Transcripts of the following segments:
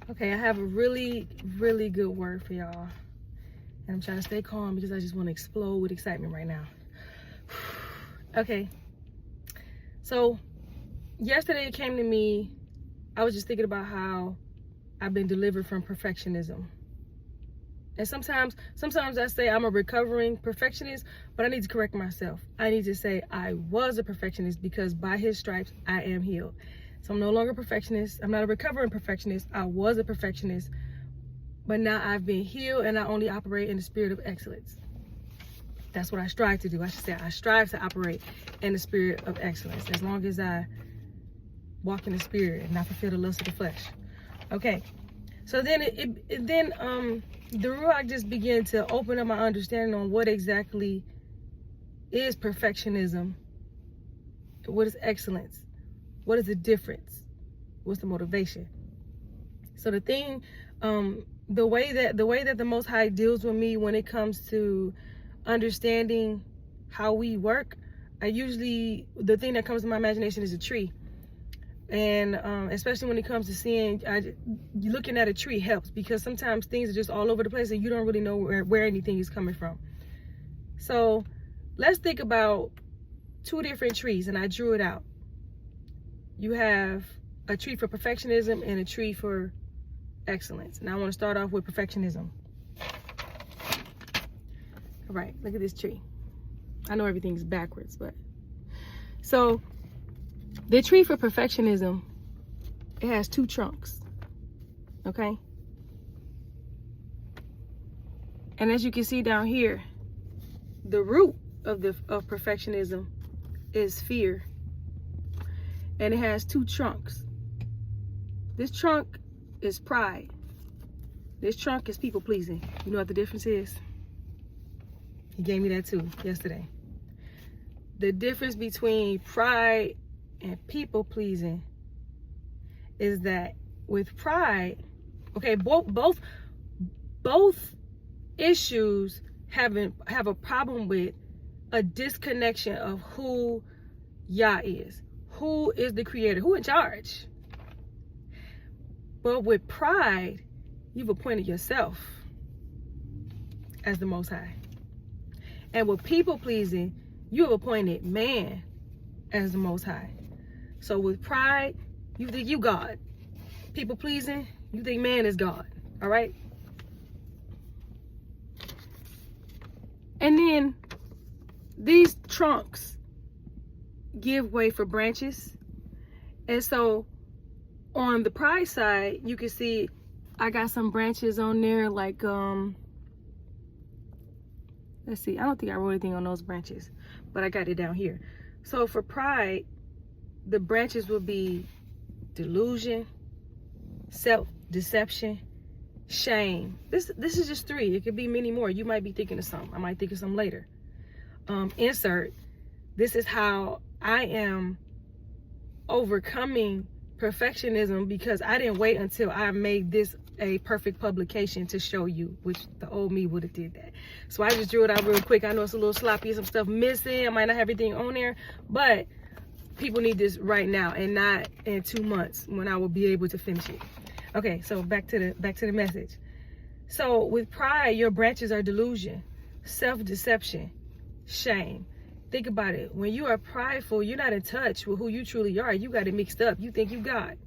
Okay, I have a really, really good word for y'all. And I'm trying to stay calm because I just want to explode with excitement right now. Okay. So, yesterday it came to me, I was just thinking about how I've been delivered from perfectionism. And sometimes I say I'm a recovering perfectionist, but I need to correct myself. I need to say I was a perfectionist because by his stripes, I am healed. So I'm no longer a perfectionist. I'm not a recovering perfectionist. I was a perfectionist, but now I've been healed and I only operate in the spirit of excellence. That's what I strive to do. I should say I strive to operate in the spirit of excellence as long as I walk in the spirit and not fulfill the lust of the flesh. Okay. So then the Ruach just began to open up my understanding on what exactly is perfectionism. What is excellence? What is the difference? What's the motivation? So the thing, the way that the Most High deals with me when it comes to understanding how we work, the thing that comes to my imagination is a tree. And especially when it comes to seeing, looking at a tree helps because sometimes things are just all over the place and you don't really know where anything is coming from. So let's think about two different trees, and I drew it out. You have a tree for perfectionism and a tree for excellence. And I want to start off with perfectionism. All right, look at this tree. I know everything's backwards, but so the tree for perfectionism, it has two trunks, okay? And as you can see down here, the root of perfectionism is fear. And it has two trunks. This trunk is pride. This trunk is people pleasing. You know what the difference is? He gave me that too yesterday. The difference between pride and people pleasing is that with pride, okay, both issues have a problem with a disconnection of who Yah is. Who is the creator? Who in charge? But with pride, you've appointed yourself as the Most High. And with people pleasing, you have appointed man as the Most High. So with pride, you think you God. People pleasing, you think man is God. All right? And then these trunks give way for branches. And so on the pride side, you can see I got some branches on there like let's see, I don't think I wrote anything on those branches, but I got it down here. So for pride, the branches will be delusion, self-deception, shame. This is just three. It could be many more. You might be thinking of some. I might think of some later. Insert. This is how I am overcoming perfectionism because I didn't wait until I made this a perfect publication to show you, which the old me would have did that. So I just drew it out real quick. I know it's a little sloppy, some stuff missing. I might not have everything on there, but people need this right now and not in 2 months when I will be able to finish it. Okay, so back to the message. So with pride, your branches are delusion, self-deception, shame. Think about it. When you are prideful, you're not in touch with who you truly are. You got it mixed up. You think you God.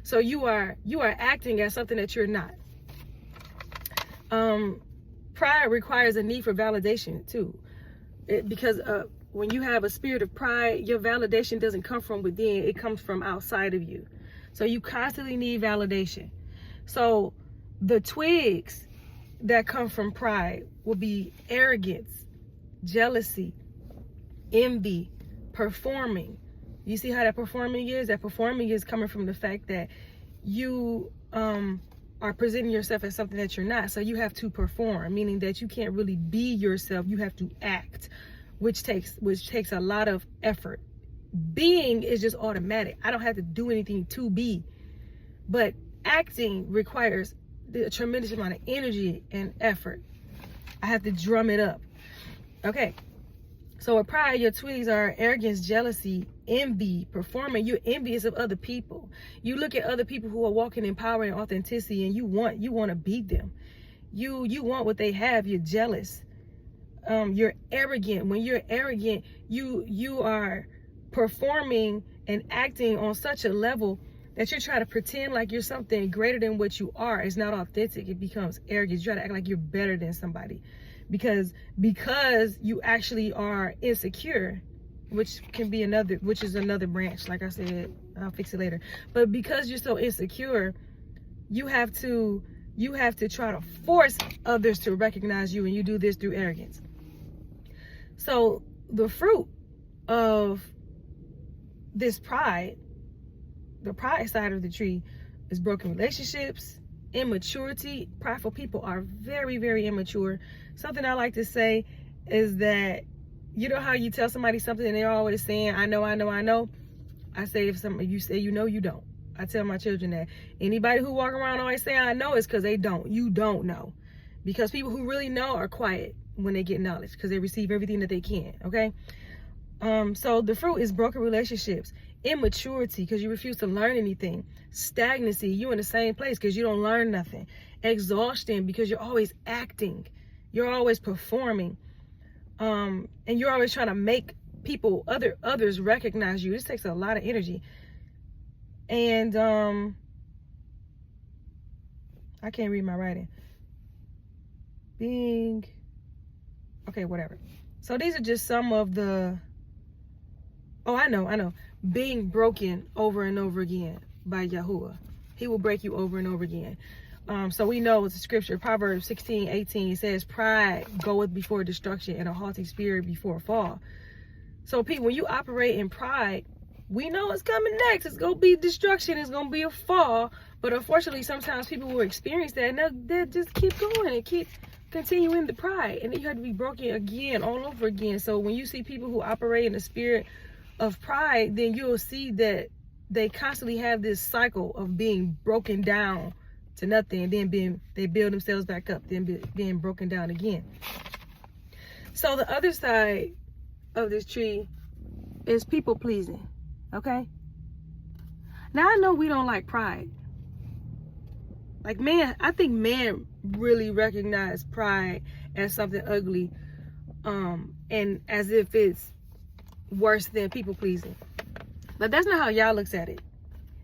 So you are acting as something that you're not. Pride requires a need for validation too. Because when you have a spirit of pride, your validation doesn't come from within. It comes from outside of you. So you constantly need validation. So the twigs that come from pride will be arrogance, jealousy, envy, performing. You see how that performing is? That performing is coming from the fact that you are presenting yourself as something that you're not. So you have to perform, meaning that you can't really be yourself. You have to act, which takes a lot of effort. Being is just automatic. I don't have to do anything to be. But acting requires a tremendous amount of energy and effort. I have to drum it up. Okay. So with pride, your tweaks are arrogance, jealousy, envy, performing. You're envious of other people. You look at other people who are walking in power and authenticity, and you want to beat them. You want what they have. You're jealous. You're arrogant. When you're arrogant, you are performing and acting on such a level that you're trying to pretend like you're something greater than what you are. It's not authentic. It becomes arrogant. You try to act like you're better than somebody because you actually are insecure, which is another branch. Like I said, I'll fix it later. But because you're so insecure, you have to try to force others to recognize you, and you do this through arrogance. So the fruit of this pride, the pride side of the tree, is broken relationships, immaturity. Prideful people are very, very immature. Something I like to say is that, you know how you tell somebody something and they're always saying, I know. I say, if you say you know, you don't. I tell my children that. Anybody who walk around always saying I know is because they don't. You don't know. Because people who really know are quiet when they get knowledge, because they receive everything that they can, okay? So the fruit is broken relationships, immaturity, because you refuse to learn anything, stagnancy, you in the same place because you don't learn nothing, exhaustion, because you're always acting, you're always performing, and you're always trying to make people, others recognize you. This takes a lot of energy. And I can't read my writing. Okay, whatever. So these are just some of the, I know. Being broken over and over again by Yahuwah. He will break you over and over again. So we know it's the scripture, Proverbs 16:18 says, pride goeth before destruction and a haughty spirit before a fall. So people, when you operate in pride, we know it's coming next. It's going to be destruction. It's going to be a fall. But unfortunately, sometimes people will experience that and they'll just keep going and keep continuing the pride. And then you have to be broken again, all over again. So when you see people who operate in the spirit of pride, then you'll see that they constantly have this cycle of being broken down to nothing, and then they build themselves back up, then being broken down again. So the other side of this tree is people pleasing. Okay? Now I know we don't like pride. Like I think men really recognize pride as something ugly, and as if it's worse than people pleasing. But that's not how y'all looks at it.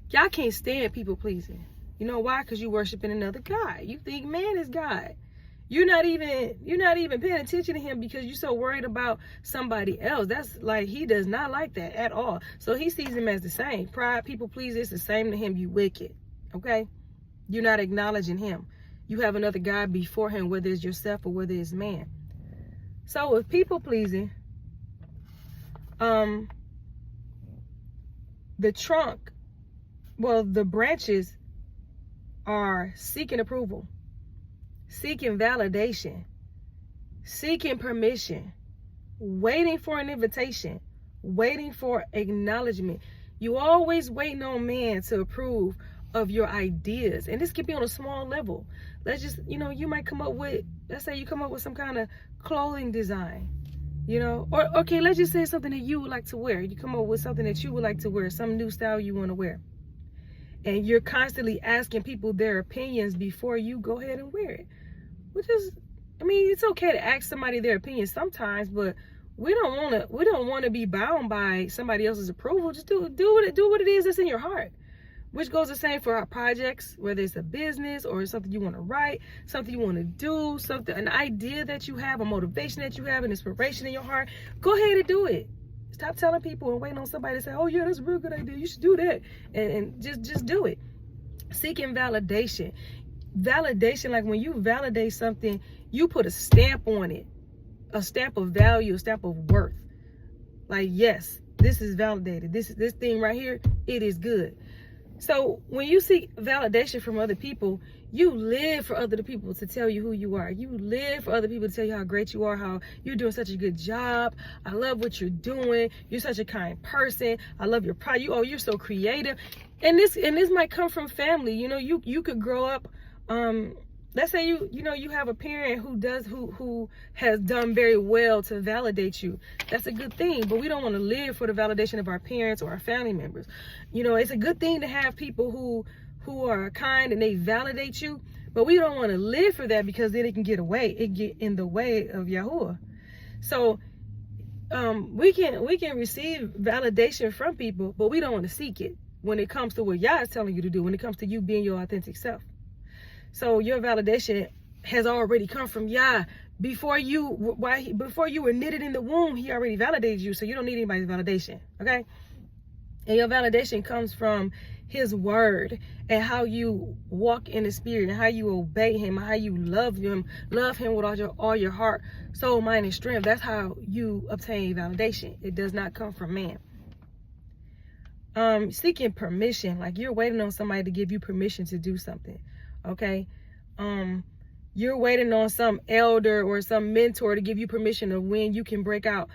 Y'all can't stand people pleasing. You know why? Because you worshiping another God. You think man is God. You're not even paying attention to him because you're so worried about somebody else. That's like, he does not like that at all. So he sees him as the same. Pride, people please, it's the same to him. You wicked. Okay? You're not acknowledging him. You have another God before him, whether it's yourself or whether it's man. So with people pleasing, the branches are seeking approval, seeking validation, seeking permission, waiting for an invitation, waiting for acknowledgement. You always waiting on man to approve of your ideas. And this could be on a small level. Let's just, you might come up with, let's say you come up with some kind of clothing design, or okay, let's just say something that you would like to wear. You come up with something that you would like to wear, some new style you want to wear. And you're constantly asking people their opinions before you go ahead and wear it. Which is, it's okay to ask somebody their opinion sometimes, but we don't want to be bound by somebody else's approval. Just do what it is that's in your heart. Which goes the same for our projects, whether it's a business or something you want to write, something you want to do, an idea that you have, a motivation that you have, an inspiration in your heart. Go ahead and do it. Stop telling people and waiting on somebody to say, oh yeah, that's a real good idea, you should do that. And just do it. Seeking validation. Validation, like when you validate something, you put a stamp on it. A stamp of value, a stamp of worth. Like, yes, this is validated. This thing right here, it is good. So when you seek validation from other people, you live for other people to tell you who you are. You live for other people to tell you how great you are, how you're doing such a good job. I love what you're doing. You're such a kind person. I love your pride. You're so creative. And this might come from family. You could grow up let's say you have a parent who has done very well to validate you. That's a good thing, but we don't want to live for the validation of our parents or our family members. It's a good thing to have people who are kind and they validate you, but we don't want to live for that, because then it can get in the way of Yahuwah. So we can receive validation from people, but we don't want to seek it when it comes to what Yah is telling you to do, when it comes to you being your authentic self. So your validation has already come from Yah. Before you were knitted in the womb, he already validated you, so you don't need anybody's validation, okay? And your validation comes from his word and how you walk in the spirit and how you obey him, how you love him with all your heart, soul, mind, and strength. That's how you obtain validation. It does not come from man. Seeking permission, like you're waiting on somebody to give you permission to do something, okay? You're waiting on some elder or some mentor to give you permission of when you can break out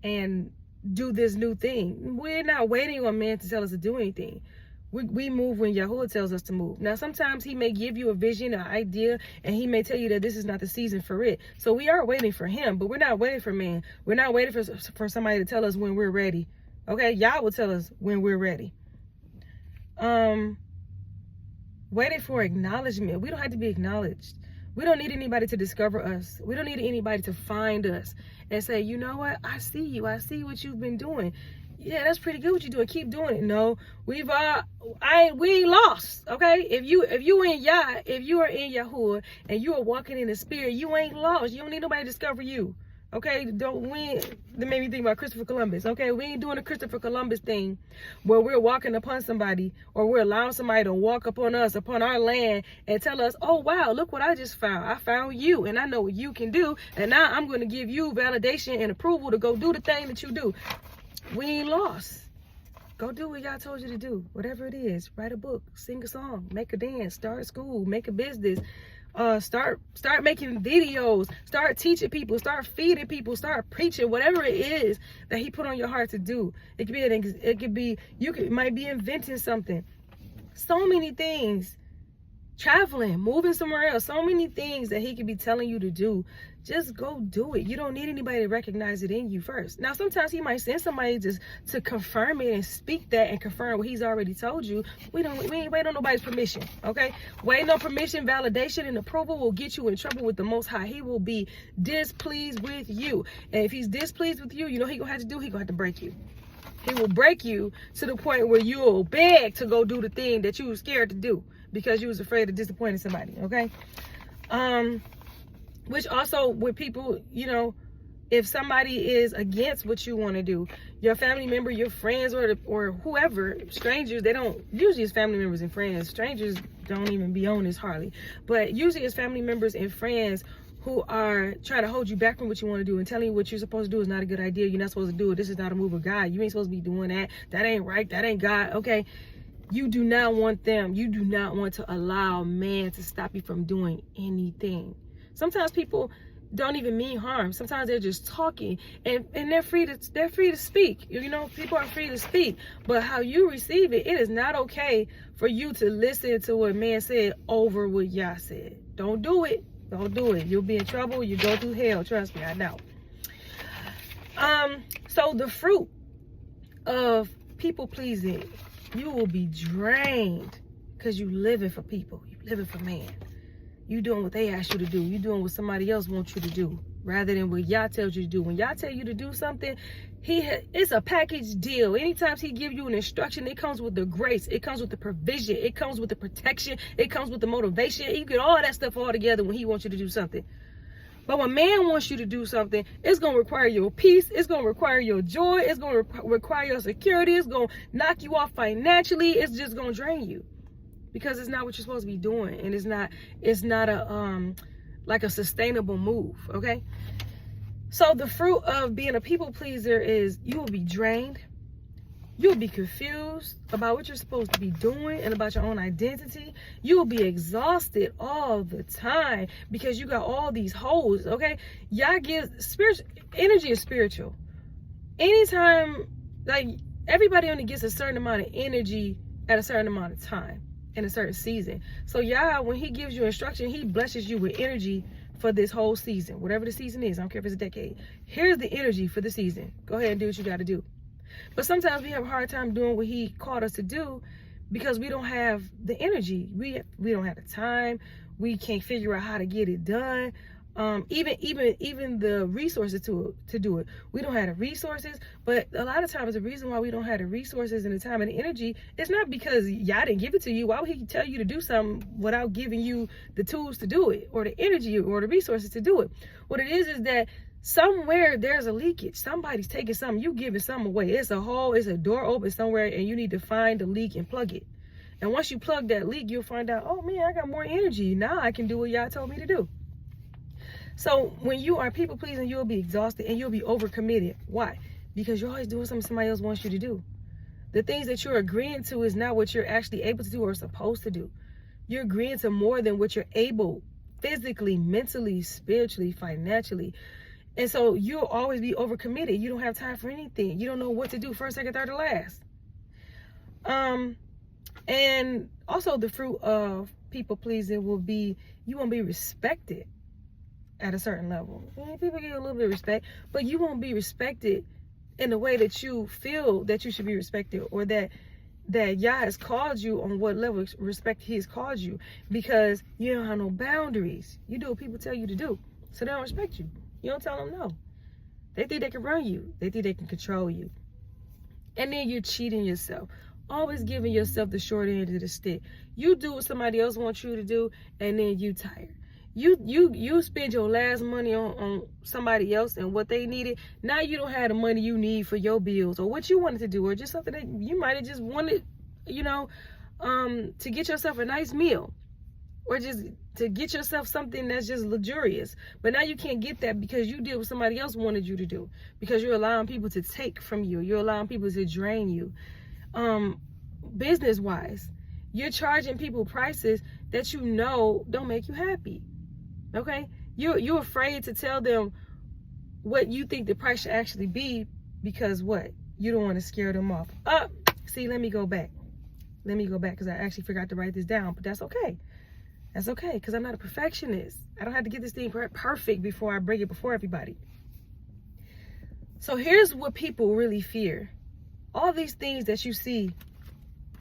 and do this new thing. We're not waiting on man to tell us to do anything. We move when Yahuwah tells us to move. Now, sometimes he may give you a vision, an idea, and he may tell you that this is not the season for it. So we are waiting for him, but we're not waiting for man. We're not waiting for somebody to tell us when we're ready. Okay, Yah will tell us when we're ready. Waiting for acknowledgement. We don't have to be acknowledged. We don't need anybody to discover us. We don't need anybody to find us and say, you know what? I see you. I see what you've been doing. Yeah, that's pretty good what you're doing. Keep doing it. No, we ain't lost. Okay, if you in Yah, if you are in Yahuwah and you are walking in the spirit, you ain't lost. You don't need nobody to discover you. Okay, that made me think about Christopher Columbus. Okay, we ain't doing a Christopher Columbus thing where we're walking upon somebody or we're allowing somebody to walk upon us, upon our land, and tell us, oh wow, look what I just found. I found you and I know what you can do, and now I'm going to give you validation and approval to go do the thing that you do. We ain't lost. Go do what Yah told you to do, whatever it is. Write a book, sing a song, make a dance, start a school, make a business. Start making videos, start teaching people, start feeding people, start preaching, whatever it is that he put on your heart to do. It could be you might be inventing something. So many things. Traveling, moving somewhere else, so many things that he could be telling you to do. Just go do it. You don't need anybody to recognize it in you first. Now, sometimes he might send somebody just to confirm it and speak that and confirm what he's already told you. We ain't waiting on nobody's permission, okay? Waiting on permission, validation, and approval will get you in trouble with the Most High. He will be displeased with you. And if he's displeased with you, you know what he gonna have to do? He gonna have to break you. He will break you to the point where you'll beg to go do the thing that you were scared to do because you was afraid of disappointing somebody, okay? Which also with people, if somebody is against what you want to do, your family member, your friends, or whoever, strangers, usually it's family members and friends. Strangers don't even be on this hardly. But usually it's family members and friends who are trying to hold you back from what you want to do and telling you what you're supposed to do is not a good idea. You're not supposed to do it. This is not a move of God. You ain't supposed to be doing that. That ain't right. That ain't God. Okay. You do not want them. You do not want to allow man to stop you from doing anything. Sometimes people don't even mean harm. Sometimes they're just talking and they're free to speak. People are free to speak. But how you receive it, it is not okay for you to listen to what man said over what Yah said. Don't do it. Don't do it. You'll be in trouble. You go through hell. Trust me, I know. So the fruit of people pleasing, you will be drained because you living for people. You living for man. You doing what they ask you to do. You doing what somebody else wants you to do rather than what Yah tells you to do. When Yah tell you to do something, it's a package deal. Anytime he give you an instruction, it comes with the grace. It comes with the provision. It comes with the protection. It comes with the motivation. You get all that stuff all together when he wants you to do something. But when man wants you to do something, it's going to require your peace. It's going to require your joy. It's going to require your security. It's going to knock you off financially. It's just going to drain you. Because it's not what you're supposed to be doing, and it's not a sustainable move, okay? So the fruit of being a people pleaser is you will be drained, you will be confused about what you're supposed to be doing and about your own identity. You will be exhausted all the time because you got all these holes, okay? Yah gives spiritual energy is spiritual. Anytime, like everybody only gets a certain amount of energy at a certain amount of time. in a certain season. So Yah, when he gives you instruction, he blesses you with energy for this whole season, whatever the season is. I don't care if it's a decade. Here's the energy for the season. Go ahead and do what you got to do. But sometimes we have a hard time doing what he called us to do because we don't have the energy. We don't have the time. We can't figure out how to get it done. Even the resources to do it. We don't have the resources, but a lot of times the reason why we don't have the resources and the time and the energy is not because Yah didn't give it to you. Why would he tell you to do something without giving you the tools to do it, or the energy, or the resources to do it? What it is that somewhere there's a leakage. Somebody's taking something, you giving something away. It's a hole, it's a door open somewhere, and you need to find the leak and plug it. And once you plug that leak, you'll find out, oh man, I got more energy. Now I can do what Yah told me to do. So when you are people pleasing, you'll be exhausted and you'll be overcommitted. Why? Because you're always doing something somebody else wants you to do. The things that you're agreeing to is not what you're actually able to do or supposed to do. You're agreeing to more than what you're able, physically, mentally, spiritually, financially. And so you'll always be overcommitted. You don't have time for anything. You don't know what to do first, second, third, or last. And also the fruit of people pleasing will be, you won't be respected at a certain level. People give you a little bit of respect, but you won't be respected in the way that you feel that you should be respected, or that Yah has called you on what level of respect he has called you, because you don't have no boundaries. You do what people tell you to do, so they don't respect you. You don't tell them no. They think they can run you. They think they can control you. And then you're cheating yourself. Always giving yourself the short end of the stick. You do what somebody else wants you to do, and then you tired. You spend your last money on somebody else and what they needed. Now you don't have the money you need for your bills or what you wanted to do, or just something that you might have just wanted, to get yourself a nice meal, or just to get yourself something that's just luxurious. But now you can't get that because you did what somebody else wanted you to do, because you're allowing people to take from you. You're allowing people to drain you. Business wise, you're charging people prices that you know don't make you happy. Okay, you're afraid to tell them what you think the price should actually be, because what? You don't want to scare them off. See, let me go back because I actually forgot to write this down, but that's okay. That's okay, because I'm not a perfectionist. I don't have to get this thing perfect before I bring it before everybody. So here's what people really fear. All these things that you see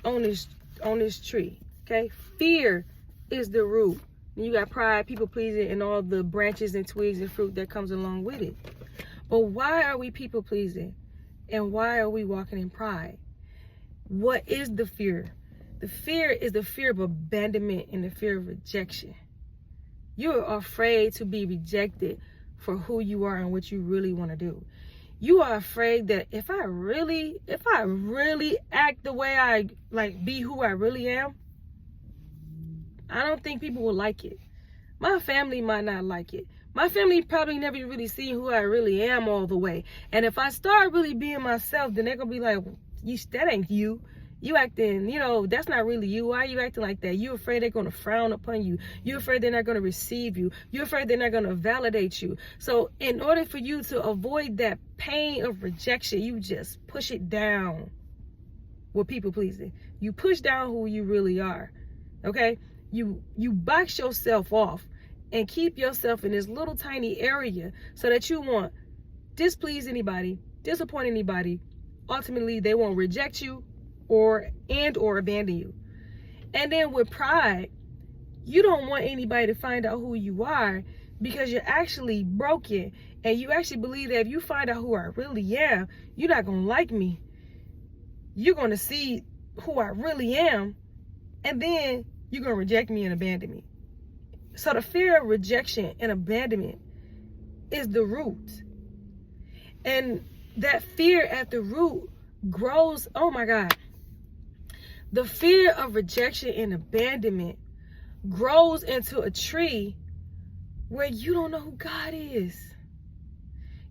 on this tree, okay? Fear is the root. And you got pride, people pleasing, and all the branches and twigs and fruit that comes along with it. But why are we people pleasing? And why are we walking in pride? What is the fear? The fear is the fear of abandonment and the fear of rejection. You're afraid to be rejected for who you are and what you really want to do. You are afraid that if I really act the way I be who I really am, I don't think people will like it. My family might not like it. My family probably never really seen who I really am all the way. And if I start really being myself, then they're going to be like, that ain't you. You acting, that's not really you. Why are you acting like that? You're afraid they're going to frown upon you. You're afraid they're not going to receive you. You're afraid they're not going to validate you. So in order for you to avoid that pain of rejection, you just push it down with people pleasing. You push down who you really are. Okay? You box yourself off and keep yourself in this little tiny area so that you won't displease anybody, disappoint anybody. Ultimately, they won't reject you or abandon you. And then with pride, you don't want anybody to find out who you are, because you're actually broken, and you actually believe that if you find out who I really am, you're not going to like me. You're going to see who I really am, and then you're going to reject me and abandon me. So the fear of rejection and abandonment is the root. And that fear at the root grows, oh my God. The fear of rejection and abandonment grows into a tree where you don't know who God is.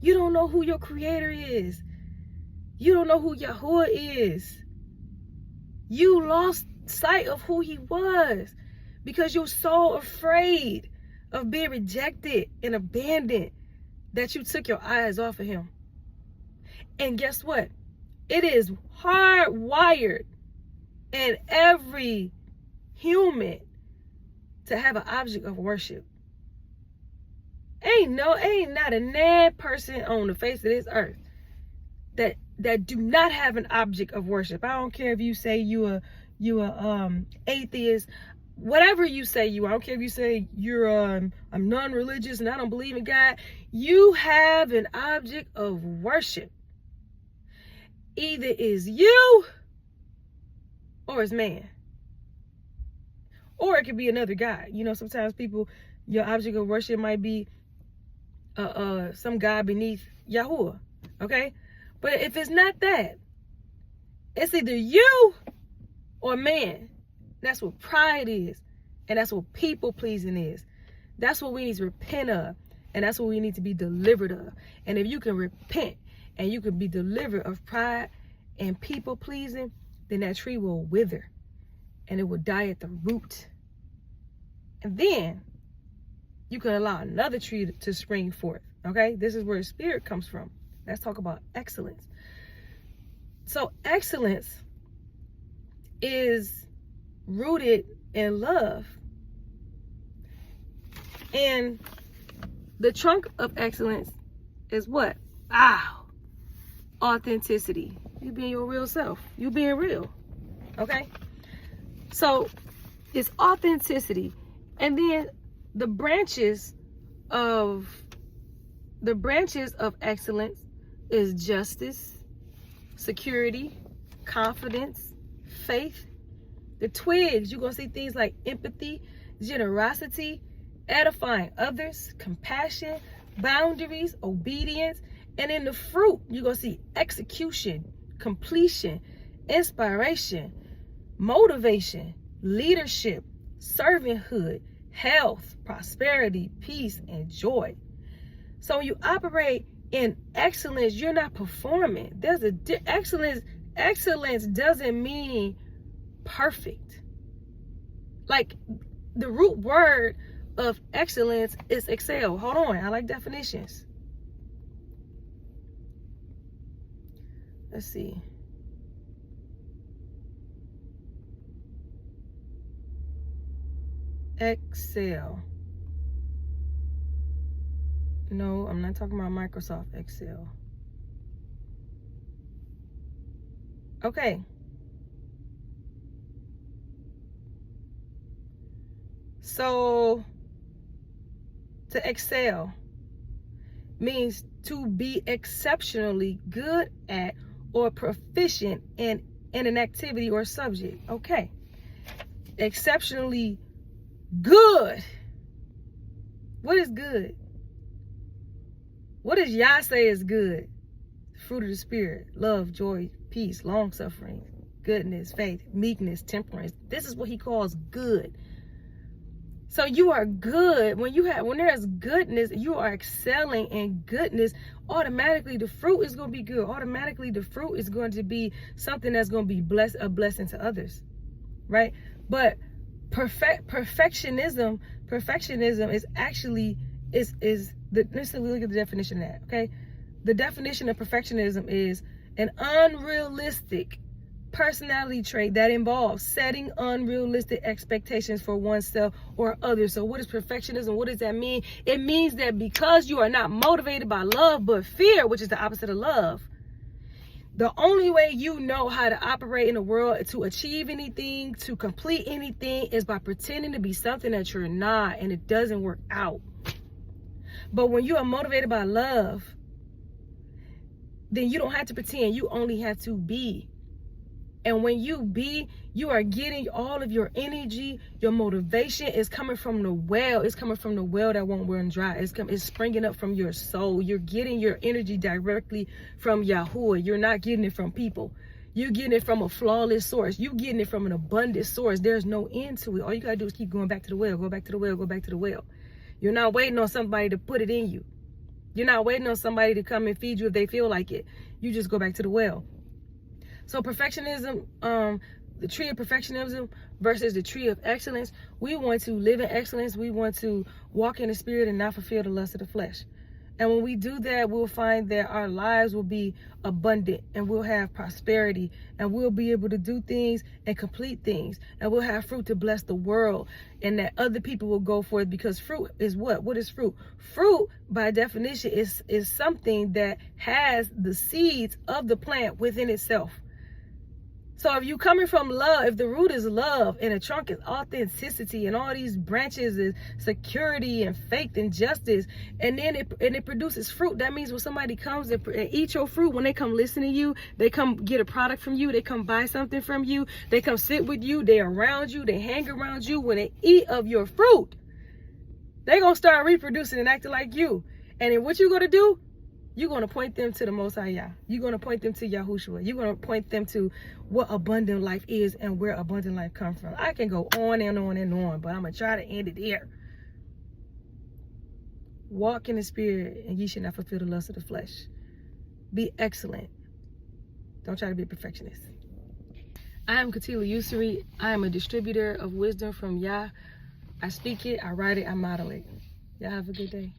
You don't know who your creator is. You don't know who Yahuwah is. You lost sight of who he was because you're so afraid of being rejected and abandoned that you took your eyes off of him. And guess what? It is hardwired in every human to have an object of worship. Ain't not a nan person on the face of this earth that do not have an object of worship. I don't care if you say you a atheist, whatever you say you are. I don't care if you say you're I'm non-religious and I don't believe in God. You have an object of worship. Either is you or it's man. Or it could be another God. You know, sometimes people, your object of worship might be some God beneath Yahuwah. Okay? But if it's not that, it's either you or man. That's what pride is. And that's what people pleasing is. That's what we need to repent of. And that's what we need to be delivered of. And if you can repent and you can be delivered of pride and people pleasing, then that tree will wither and it will die at the root. And then you can allow another tree to spring forth. Okay? This is where the spirit comes from. Let's talk about excellence. So excellence is rooted in love. And the trunk of excellence is what? Authenticity. You being your real self. You being real. Okay? So it's authenticity. And then the branches of excellence is justice, security, confidence, faith. The twigs, you're going to see things like empathy, generosity, edifying others, compassion, boundaries, obedience. And in the fruit, you're going to see execution, completion, inspiration, motivation, leadership, servanthood, health, prosperity, peace, and joy. So when you operate in excellence, you're not performing. There's excellence doesn't mean perfect. Like the root word of excellence is excel. Hold on, I like definitions. Let's see. Excel. No, I'm not talking about Microsoft Excel. Okay. So to excel means to be exceptionally good at or proficient in an activity or subject. Okay. Exceptionally good. What is good? What does Yah say is good? Fruit of the Spirit, love, joy, peace, long-suffering, goodness, faith, meekness, temperance. This is what he calls good. So you are good. When there's goodness, you are excelling in goodness, automatically the fruit is going to be good. Automatically the fruit is going to be something that's going to be a blessing to others. Right? But perfectionism is actually let's look at the definition of that, okay? The definition of perfectionism is an unrealistic personality trait that involves setting unrealistic expectations for oneself or others. So what is perfectionism? What does that mean? It means that because you are not motivated by love but fear, which is the opposite of love, the only way you know how to operate in the world, to achieve anything, to complete anything, is by pretending to be something that you're not, and it doesn't work out. But when you are motivated by love, then you don't have to pretend. You only have to be. And when you be, you are getting all of your energy, your motivation is coming from the well. It's coming from the well that won't run dry. It's springing up from your soul. You're getting your energy directly from Yahuwah. You're not getting it from people. You're getting it from a flawless source. You're getting it from an abundant source. There's no end to it. All you got to do is keep going back to the well, go back to the well, go back to the well. You're not waiting on somebody to put it in you. You're not waiting on somebody to come and feed you if they feel like it. You just go back to the well. So perfectionism, the tree of perfectionism versus the tree of excellence. We want to live in excellence. We want to walk in the spirit and not fulfill the lust of the flesh. And when we do that, we'll find that our lives will be abundant and we'll have prosperity and we'll be able to do things and complete things. And we'll have fruit to bless the world and that other people will go for it, because fruit is what? What is fruit? Fruit, by definition, is something that has the seeds of the plant within itself. So if you coming from love, if the root is love and the trunk is authenticity and all these branches is security and faith and justice, and then it produces fruit, that means when somebody comes and eat your fruit, when they come listen to you, they come get a product from you, they come buy something from you, they come sit with you, they around you, they hang around you, when they eat of your fruit, they gonna start reproducing and acting like you. And then what you gonna do? You're going to point them to the Most High Yah. You're going to point them to Yahushua. You're going to point them to what abundant life is and where abundant life comes from. I can go on and on and on, but I'm going to try to end it here. Walk in the spirit, and ye shall not fulfill the lust of the flesh. Be excellent. Don't try to be a perfectionist. I am Katila Usuri. I am a distributor of wisdom from Yah. I speak it, I write it, I model it. Y'all have a good day.